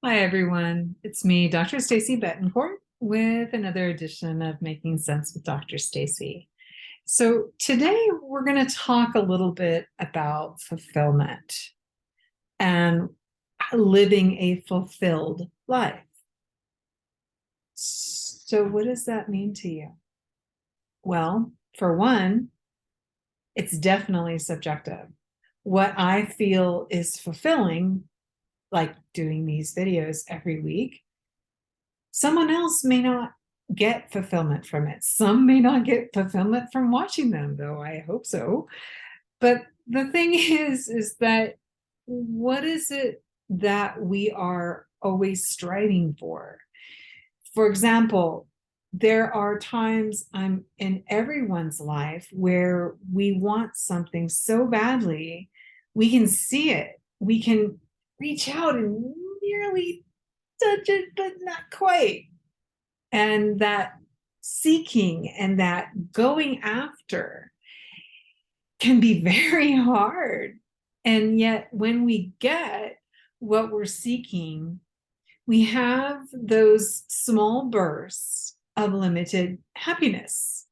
Hi, everyone. It's me, Dr. Stacy Betancourt, with another edition of Making Sense with Dr. Stacy. So, today we're going to talk a little bit about fulfillment and living a fulfilled life. So, what does that mean to you? Well, for one, it's definitely subjective. What I feel is fulfilling, like doing these videos every week, someone else may not get fulfillment from it. Some may not get fulfillment from watching them, though I hope so. But the thing is that what is it that we are always striving for? For example, there are times I'm in everyone's life where we want something so badly, we can see it, we can reach out and nearly touch it, but not quite. And that seeking and that going after can be very hard. And yet, when we get what we're seeking, we have those small bursts of limited happiness.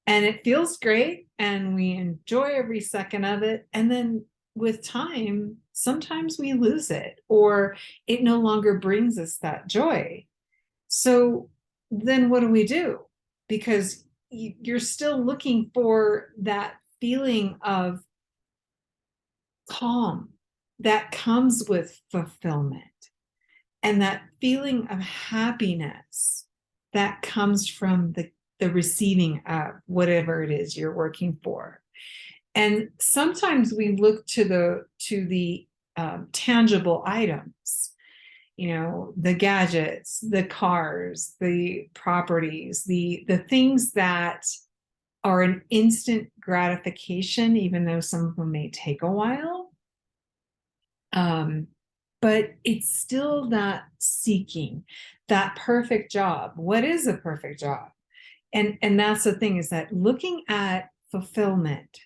And it feels great, and we enjoy every second of it. And then with time, sometimes we lose it, or it no longer brings us that joy. So then what do we do? Because you're still looking for that feeling of calm that comes with fulfillment and that feeling of happiness that comes from the receiving of whatever it is you're working for. And sometimes we look to the tangible items, the gadgets, the cars, the properties, the things that are an instant gratification, even though some of them may take a while. But it's still that seeking, that perfect job. What is a perfect job? And that's the thing, is that looking at fulfillment,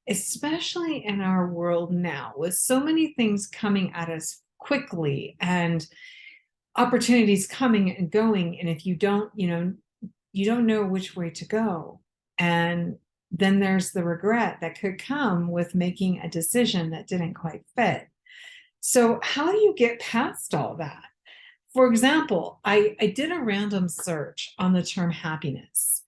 especially in our world now, with so many things coming at us quickly and opportunities coming and going, and if you don't know which way to go, and then there's the regret that could come with making a decision that didn't quite fit. So how do you get past all that? For example, I did a random search on the term happiness,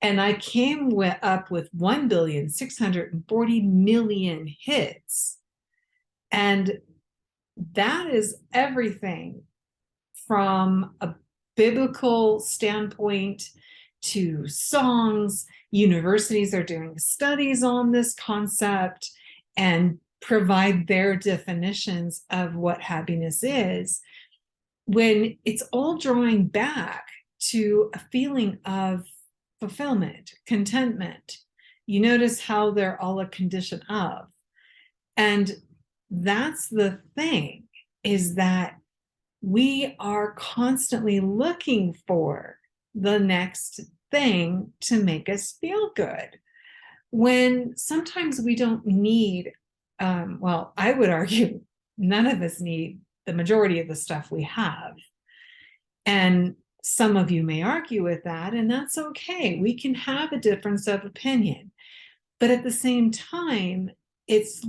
and I came up with 1,640,000,000 hits. And that is everything from a biblical standpoint to songs. Universities are doing studies on this concept and provide their definitions of what happiness is, when it's all drawing back to a feeling of fulfillment, contentment. You notice how they're all a condition of. And that's the thing, is that we are constantly looking for the next thing to make us feel good, when sometimes we don't need, well, I would argue none of us need the majority of the stuff we have. And some of you may argue with that, and that's okay. We can have a difference of opinion. But at the same time, it's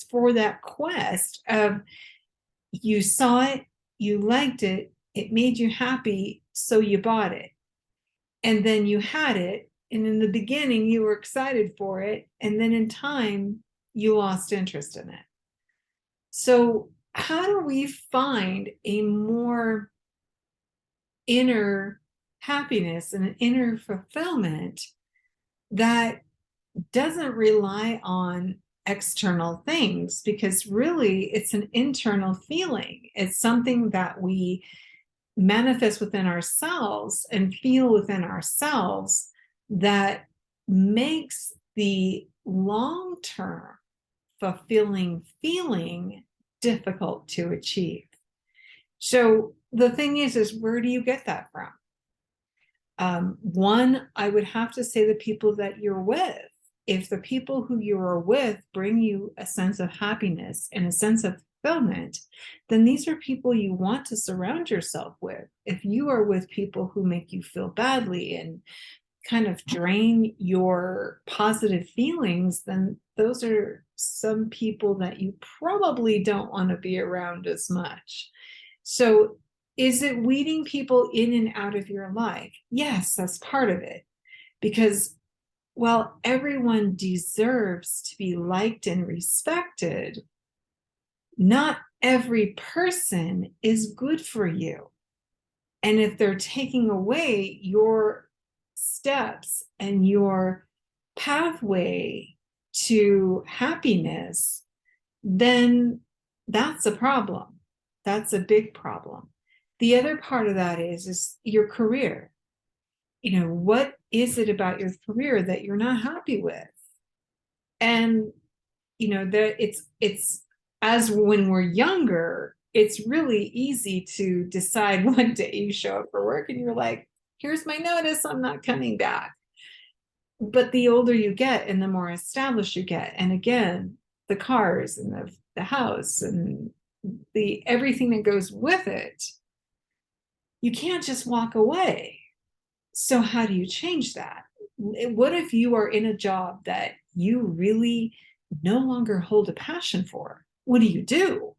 for that quest of, you saw it, you liked it, it made you happy, so you bought it. And then you had it, and in the beginning you were excited for it, and then in time you lost interest in it. So how do we find a more inner happiness and an inner fulfillment that doesn't rely on external things? Because really it's an internal feeling. It's something that we manifest within ourselves and feel within ourselves that makes the long-term fulfilling feeling difficult to achieve. So the thing is where do you get that from? One, I would have to say the people that you're with. If the people who you are with bring you a sense of happiness and a sense of fulfillment, then these are people you want to surround yourself with. If you are with people who make you feel badly and kind of drain your positive feelings, then those are some people that you probably don't want to be around as much. So, is it weeding people in and out of your life? Yes, that's part of it. Because while everyone deserves to be liked and respected, not every person is good for you. And if they're taking away your steps and your pathway to happiness, then that's a problem. That's a big problem. The other part of that is your career. You know, what is it about your career that you're not happy with? And you know, it's as when we're younger, it's really easy to decide one day you show up for work and you're like, here's my notice, I'm not coming back. But the older you get and the more established you get, and again, the cars and the house and the everything that goes with it, you can't just walk away. So how do you change that? What if you are in a job that you really no longer hold a passion for? What do?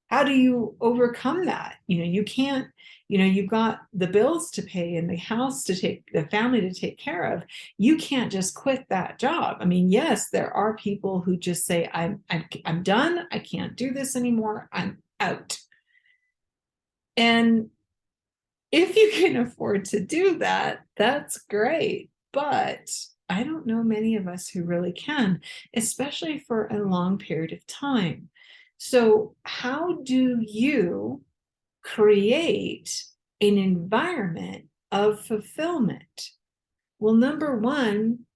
How do you overcome that? You know, you can't, you know, you've got the bills to pay and the house to take, the family to take care of. You can't just quit that job. I mean, yes, there are people who just say, I'm done. I can't do this anymore. I'm out. And if you can afford to do that, that's great. But I don't know many of us who really can, especially for a long period of time. So, how do you create an environment of fulfillment? Well, number one,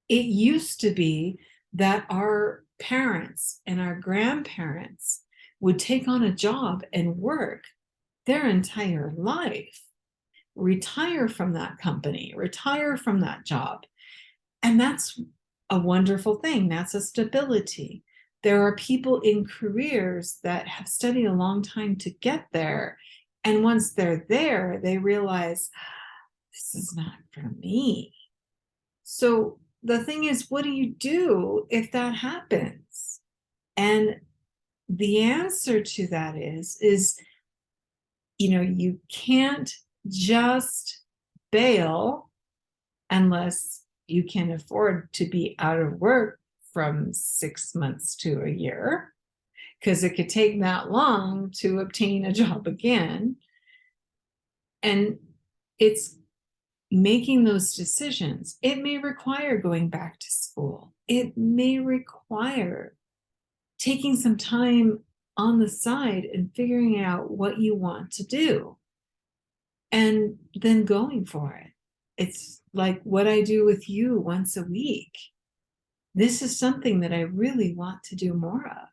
it used to be that our parents and our grandparents would take on a job and work their entire life, retire from that company, retire from that job. And that's a wonderful thing. That's a stability. There are people in careers that have studied a long time to get there. And once they're there, they realize this is not for me. So the thing is, what do you do if that happens? And the answer to that is, you know, you can't just bail unless you can afford to be out of work from 6 months to a year, because it could take that long to obtain a job again. And it's making those decisions. It may require going back to school. It may require taking some time on the side and figuring out what you want to do and then going for it. It's like what I do with you once a week. This is something that I really want to do more of.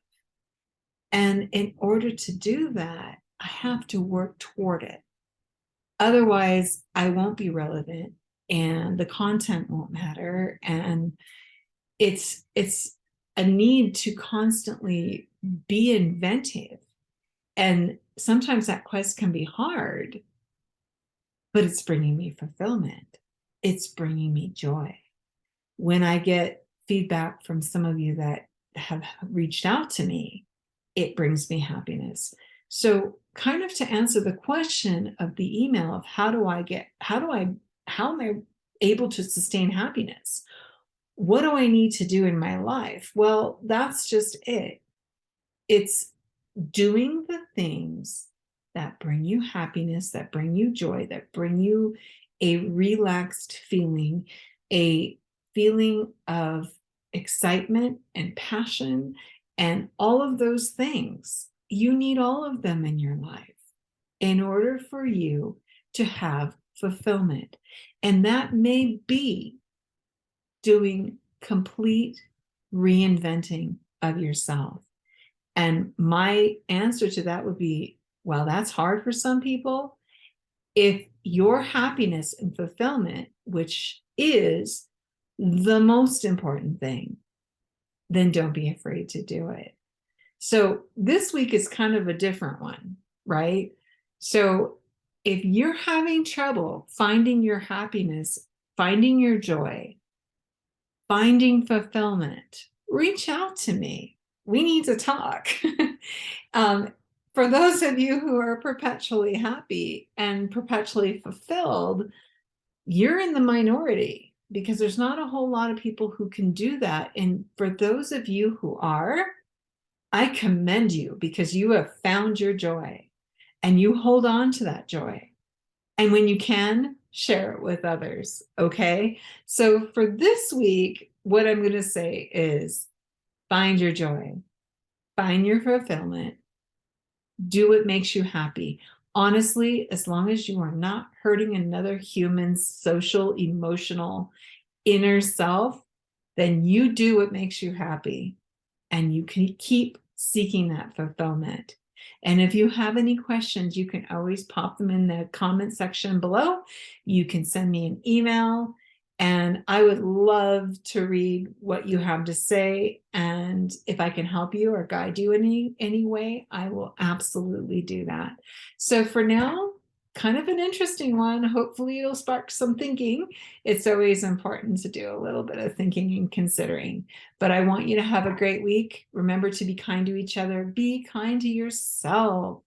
And in order to do that, I have to work toward it. Otherwise, I won't be relevant and the content won't matter. And it's a need to constantly be inventive. And sometimes that quest can be hard, but it's bringing me fulfillment. It's bringing me joy. When I get feedback from some of you that have reached out to me, it brings me happiness. So kind of to answer the question of the email of how am I able to sustain happiness? What do I need to do in my life? Well, that's just it. It's doing the things that bring you happiness, that bring you joy, that bring you a relaxed feeling, a feeling of excitement and passion, and all of those things. You need all of them in your life in order for you to have fulfillment. And that may be doing complete reinventing of yourself. And my answer to that would be, well, that's hard for some people. If your happiness and fulfillment, which is the most important thing, then don't be afraid to do it. So this week is kind of a different one, right? So if you're having trouble finding your happiness, finding your joy, finding fulfillment, reach out to me. We need to talk. For those of you who are perpetually happy and perpetually fulfilled, you're in the minority because there's not a whole lot of people who can do that. And for those of you who are, I commend you because you have found your joy and you hold on to that joy. And when you can, share it with others. Okay. So for this week, what I'm going to say is find your joy, find your fulfillment, do what makes you happy. Honestly, as long as you are not hurting another human's social, emotional, inner self, then you do what makes you happy and you can keep seeking that fulfillment. And if you have any questions, you can always pop them in the comment section below. You can send me an email and I would love to read what you have to say. And if I can help you or guide you in any way, I will absolutely do that. So for now, kind of an interesting one. Hopefully it'll spark some thinking. It's always important to do a little bit of thinking and considering. But I want you to have a great week. Remember to be kind to each other. Be kind to yourself.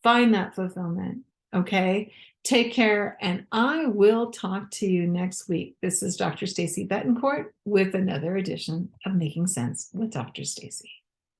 Find that fulfillment. Okay. Take care. And I will talk to you next week. This is Dr. Stacy Betancourt with another edition of Making Sense with Dr. Stacy.